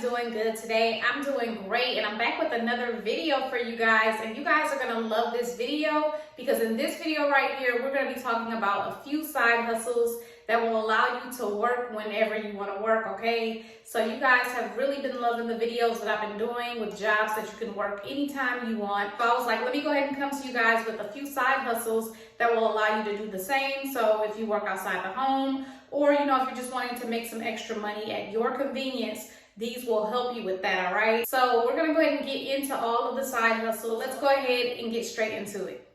everybody's doing good today. I'm doing great, and I'm back with another video for you guys, and you guys are gonna love this video because in this video right here, we're gonna be talking about a few side hustles that will allow you to work whenever you want to work, okay? So you guys have really been loving the videos that I've been doing with jobs that you can work anytime you want. So I was like, let me go ahead and come to you guys with a few side hustles that will allow you to do the same. So if you work outside the home, or if you're just wanting to make some extra money at your convenience, these will help you with that, all right? So we're gonna go ahead and get into all of the side hustle. Let's go ahead and get straight into it.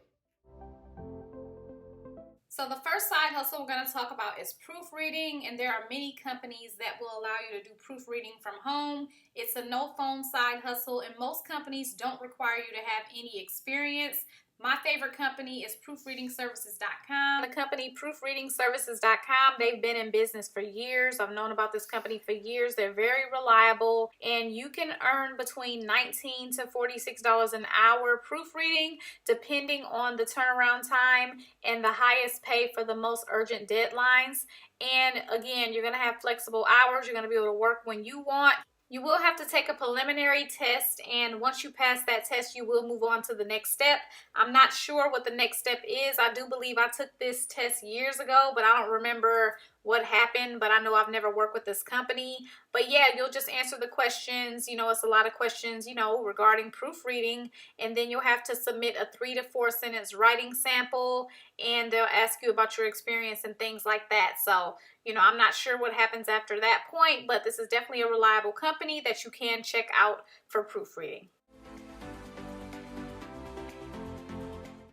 So the first side hustle we're going to talk about is proofreading, and there are many companies that will allow you to do proofreading from home. It's a no-phone side hustle, and most companies don't require you to have any experience. My favorite company is proofreadingservices.com. The company proofreadingservices.com, they've been in business for years. I've known about this company for years. They're very reliable, and you can earn between $19 to $46 an hour proofreading, depending on the turnaround time and the highest pay for the most urgent deadlines. And again, you're going to have flexible hours. You're going to be able to work when you want. You will have to take a preliminary test, and once you pass that test, you will move on to the next step. I'm not sure what the next step is. I do believe I took this test years ago, but I don't remember what happened, but I know I've never worked with this company. But yeah, you'll just answer the questions. It's a lot of questions, regarding proofreading, and then you'll have to submit a 3 to 4 sentence writing sample, and they'll ask you about your experience and things like that. So, I'm not sure what happens after that point, but this is definitely a reliable company that you can check out for proofreading.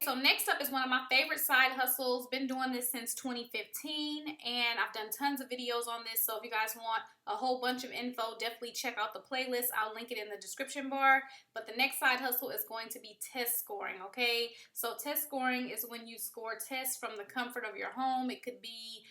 So next up is one of my favorite side hustles. Been doing this since 2015, and I've done tons of videos on this. So if you guys want a whole bunch of info, definitely check out the playlist. I'll link it in the description bar. But the next side hustle is going to be test scoring, okay? So test scoring is when you score tests from the comfort of your home. It could be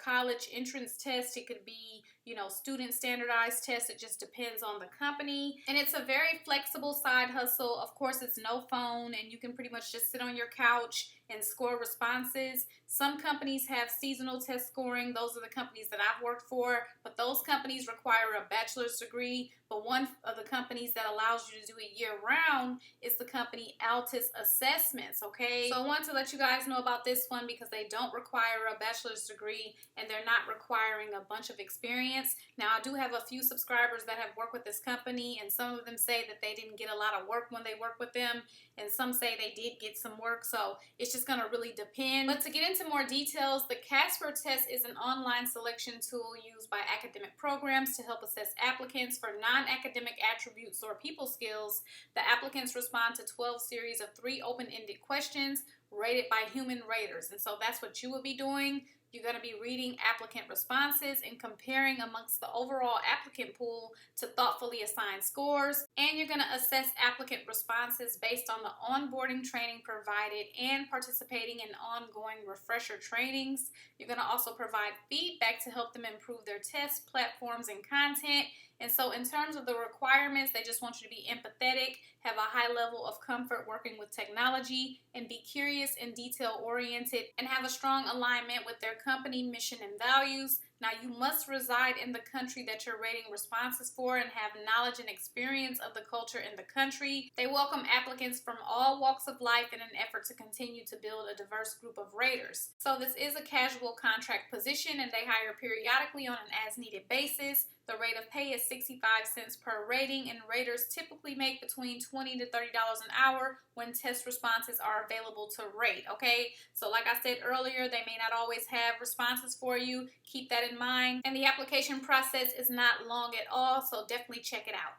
college entrance test. It could be, student standardized test. It just depends on the company. And it's a very flexible side hustle. Of course, it's no phone, and you can pretty much just sit on your couch and score responses. Some companies have seasonal test scoring. Those are the companies that I've worked for, but those companies require a bachelor's degree. But one of the companies that allows you to do it year-round is the company Altus Assessments, okay? So I want to let you guys know about this one because they don't require a bachelor's degree, and they're not requiring a bunch of experience. Now, I do have a few subscribers that have worked with this company, and some of them say that they didn't get a lot of work when they worked with them, and some say they did get some work, so it's just going to really depend. But to get into more details, the Casper test is an online selection tool used by academic programs to help assess applicants for non-academic attributes or people skills. The applicants respond to 12 series of 3 open-ended questions rated by human raters, and so that's what you will be doing. You're going to be reading applicant responses and comparing amongst the overall applicant pool to thoughtfully assign scores. And you're going to assess applicant responses based on the onboarding training provided and participating in ongoing refresher trainings. You're going to also provide feedback to help them improve their tests, platforms, and content. And so in terms of the requirements, they just want you to be empathetic, have a high level of comfort working with technology, and be curious and detail-oriented, and have a strong alignment with their company mission and values. Now, you must reside in the country that you're rating responses for and have knowledge and experience of the culture in the country. They welcome applicants from all walks of life in an effort to continue to build a diverse group of raters. So this is a casual contract position, and they hire periodically on an as-needed basis. The rate of pay is 65 cents per rating, and raters typically make between $20 to $30 an hour when test responses are available to rate, okay? So like I said earlier, they may not always have responses for you. Keep that in mind. And the application process is not long at all, so definitely check it out.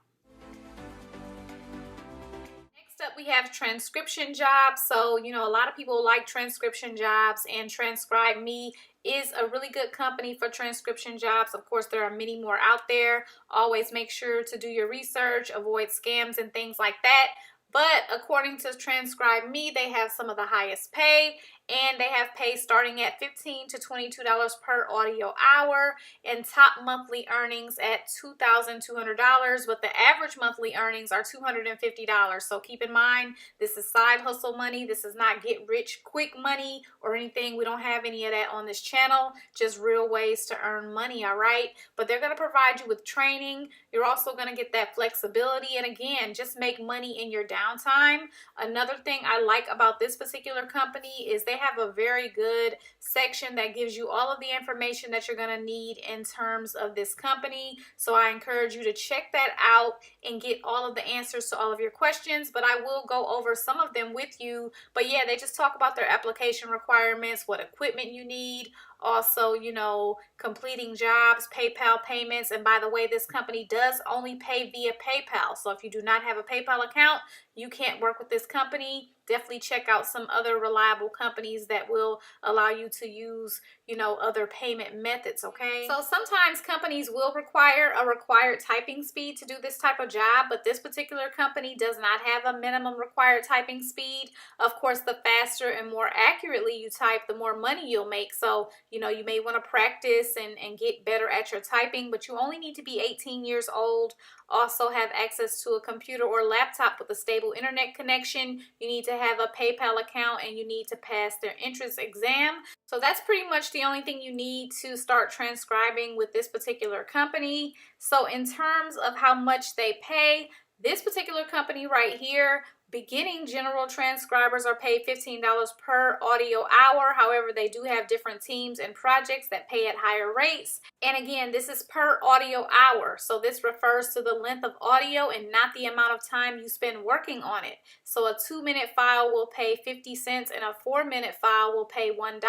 Next up, we have transcription jobs. So, a lot of people like transcription jobs, and Transcribe Me is a really good company for transcription jobs. Of course, there are many more out there. Always make sure to do your research, avoid scams and things like that. But according to Transcribe Me, they have some of the highest pay, and they have pay starting at $15 to $22 per audio hour, and top monthly earnings at $2,200, but the average monthly earnings are $250. So keep in mind, this is side hustle money. This is not get rich quick money or anything. We don't have any of that on this channel, just real ways to earn money, all right? But they're going to provide you with training. You're also going to get that flexibility, and again, just make money in your downtime. Another thing I like about this particular company is they have a very good section that gives you all of the information that you're going to need in terms of this company. So I encourage you to check that out and get all of the answers to all of your questions, but I will go over some of them with you. But yeah, they just talk about their application requirements, what equipment you need, also, you know, completing jobs, PayPal payments. And by the way, this company does only pay via PayPal. So if you do not have a PayPal account, you can't work with this company. Definitely check out some other reliable companies that will allow you to use, you know, other payment methods, okay? So sometimes companies will require a required typing speed to do this type of job, but this particular company does not have a minimum required typing speed. Of course, the faster and more accurately you type, the more money you'll make. So, you know, you may want to practice and get better at your typing, but you only need to be 18 years old. Also have access to a computer or laptop with a stable internet connection. You need to have a PayPal account, and you need to pass their entrance exam. So that's pretty much the only thing you need to start transcribing with this particular company. So in terms of how much they pay, this particular company right here, beginning general transcribers are paid $15 per audio hour. However, they do have different teams and projects that pay at higher rates. And again, this is per audio hour. So this refers to the length of audio and not the amount of time you spend working on it. So a 2-minute file will pay 50 cents and a 4-minute file will pay $1.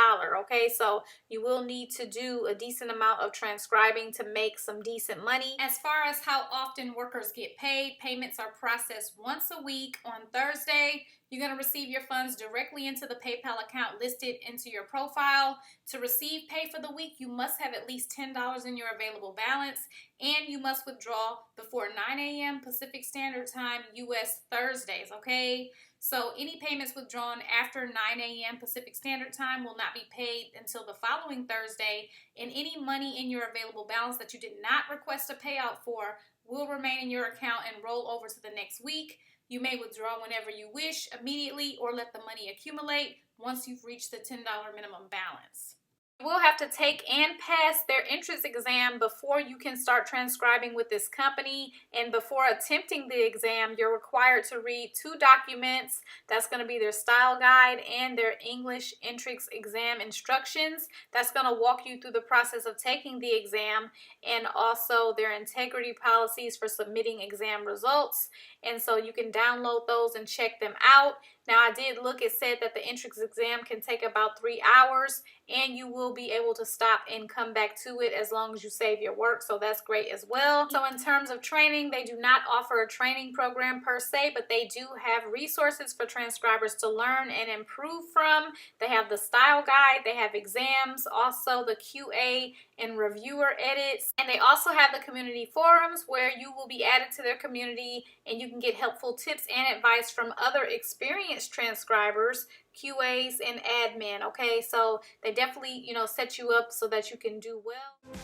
Okay, so you will need to do a decent amount of transcribing to make some decent money. As far as how often workers get paid, payments are processed once a week on Thursday. You're going to receive your funds directly into the PayPal account listed into your profile. To receive pay for the week, you must have at least $10 in your available balance, and you must withdraw before 9 a.m. Pacific Standard Time, U.S. Thursdays, okay? So any payments withdrawn after 9 a.m. Pacific Standard Time will not be paid until the following Thursday, and any money in your available balance that you did not request a payout for will remain in your account and roll over to the next week. You may withdraw whenever you wish, immediately, or let the money accumulate once you've reached the $10 minimum balance. You will have to take and pass their entrance exam before you can start transcribing with this company. And before attempting the exam, you're required to read 2 documents. That's going to be their style guide and their English entrance exam instructions. That's going to walk you through the process of taking the exam, and also their integrity policies for submitting exam results. And so you can download those and check them out. Now, I did look, it said that the entrance exam can take about 3 hours, and you will be able to stop and come back to it as long as you save your work, so that's great as well. So in terms of training, they do not offer a training program per se, but they do have resources for transcribers to learn and improve from. They have the style guide, they have exams, also the QA and reviewer edits, and they also have the community forums where you will be added to their community and you can get helpful tips and advice from other experienced transcribers, QAs, and admin. Okay, so they definitely, you know, set you up so that you can do well.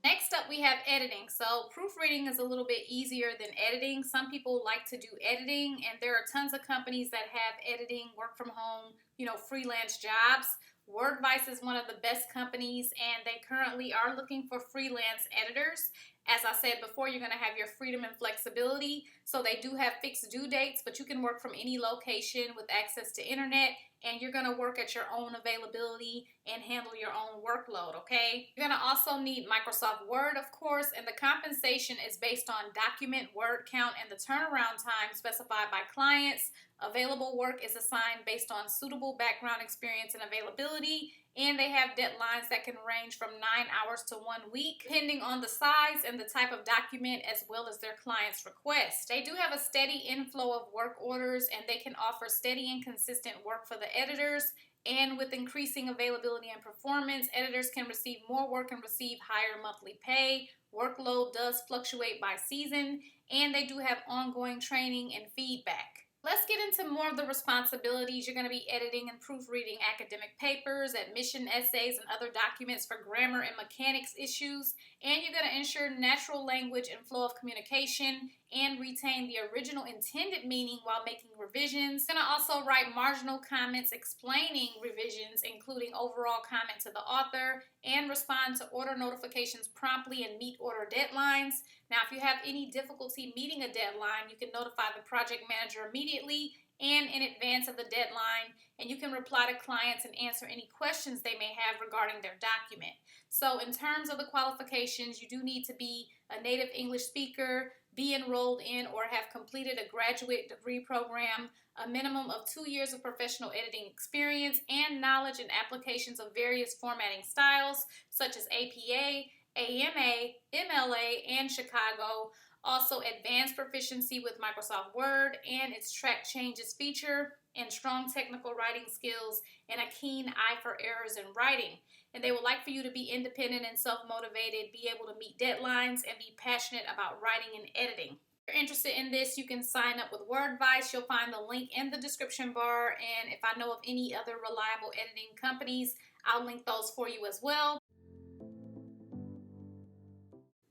Next up, we have editing. So proofreading is a little bit easier than editing. Some people like to do editing, and there are tons of companies that have editing, work from home, you know, freelance jobs. Wordvice is one of the best companies, and they currently are looking for freelance editors. As I said before, you're going to have your freedom and flexibility. So they do have fixed due dates, but you can work from any location with access to internet, and you're going to work at your own availability and handle your own workload, okay? You're going to also need Microsoft Word, of course, and the compensation is based on document word count and the turnaround time specified by clients. Available work is assigned based on suitable background experience and availability, and they have deadlines that can range from 9 hours to 1 week, depending on the size and the type of document as well as their client's request. They do have a steady inflow of work orders, and they can offer steady and consistent work for the editors. And with increasing availability and performance, editors can receive more work and receive higher monthly pay. Workload does fluctuate by season, and they do have ongoing training and feedback. Let's get into more of the responsibilities. You're going to be editing and proofreading academic papers, admission essays, and other documents for grammar and mechanics issues. And you're going to ensure natural language and flow of communication and retain the original intended meaning while making revisions. You're going to also write marginal comments explaining revisions, including overall comment to the author, and respond to order notifications promptly and meet order deadlines. Now, if you have any difficulty meeting a deadline, you can notify the project manager immediately and in advance of the deadline, and you can reply to clients and answer any questions they may have regarding their document. So in terms of the qualifications, you do need to be a native English speaker, be enrolled in or have completed a graduate degree program, a minimum of 2 years of professional editing experience, and knowledge and applications of various formatting styles such as APA, AMA, MLA, and Chicago. Also, advanced proficiency with Microsoft Word and its track changes feature, and strong technical writing skills, and a keen eye for errors in writing. And they would like for you to be independent and self-motivated, be able to meet deadlines, and be passionate about writing and editing. If you're interested in this, you can sign up with Wordvice. You'll find the link in the description bar, and if I know of any other reliable editing companies, I'll link those for you as well.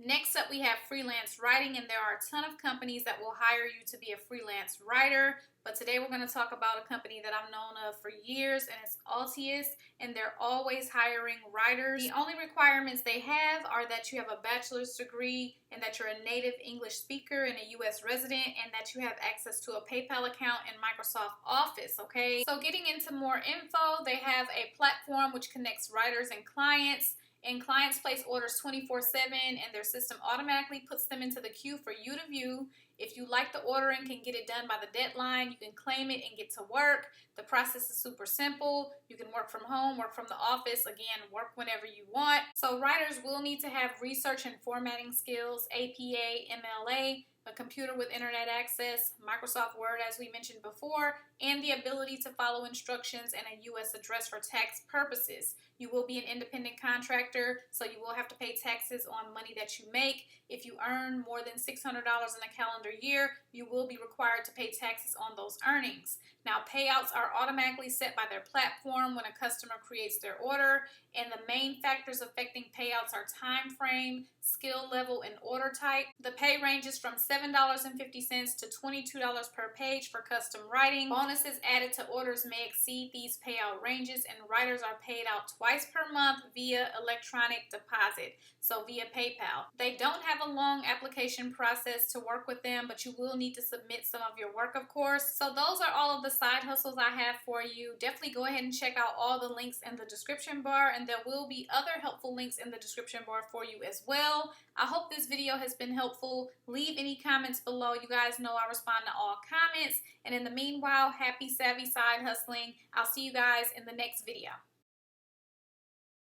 Next up, we have freelance writing, and there are a ton of companies that will hire you to be a freelance writer. But today we're going to talk about a company that I've known of for years, and it's Altus, and they're always hiring writers. The only requirements they have are that you have a bachelor's degree, and that you're a native English speaker and a U.S. resident, and that you have access to a PayPal account and Microsoft Office, okay? So getting into more info, they have a platform which connects writers and clients. And clients place orders 24/7, and their system automatically puts them into the queue for you to view. If you like the order and can get it done by the deadline, you can claim it and get to work. The process is super simple. You can work from home, work from the office, again, work whenever you want. So writers will need to have research and formatting skills, APA, MLA, a computer with internet access, Microsoft Word as we mentioned before, and the ability to follow instructions and a U.S. address for tax purposes. You will be an independent contractor, so you will have to pay taxes on money that you make. If you earn more than $600 in a calendar year, you will be required to pay taxes on those earnings. Now, payouts are automatically set by their platform when a customer creates their order, and the main factors affecting payouts are time frame, skill level, and order type. The pay ranges from $7.50 to $22 per page for custom writing. Bonuses added to orders may exceed these payout ranges, and writers are paid out twice per month via electronic deposit, so via PayPal. They don't have a long application process to work with them, but you will need to submit some of your work, of course. So those are all of the side hustles I have for you. Definitely go ahead and check out all the links in the description bar, and there will be other helpful links in the description bar for you as well. I hope this video has been helpful. Leave any comments below. You guys know I respond to all comments. And in the meanwhile, happy savvy side hustling. I'll see you guys in the next video.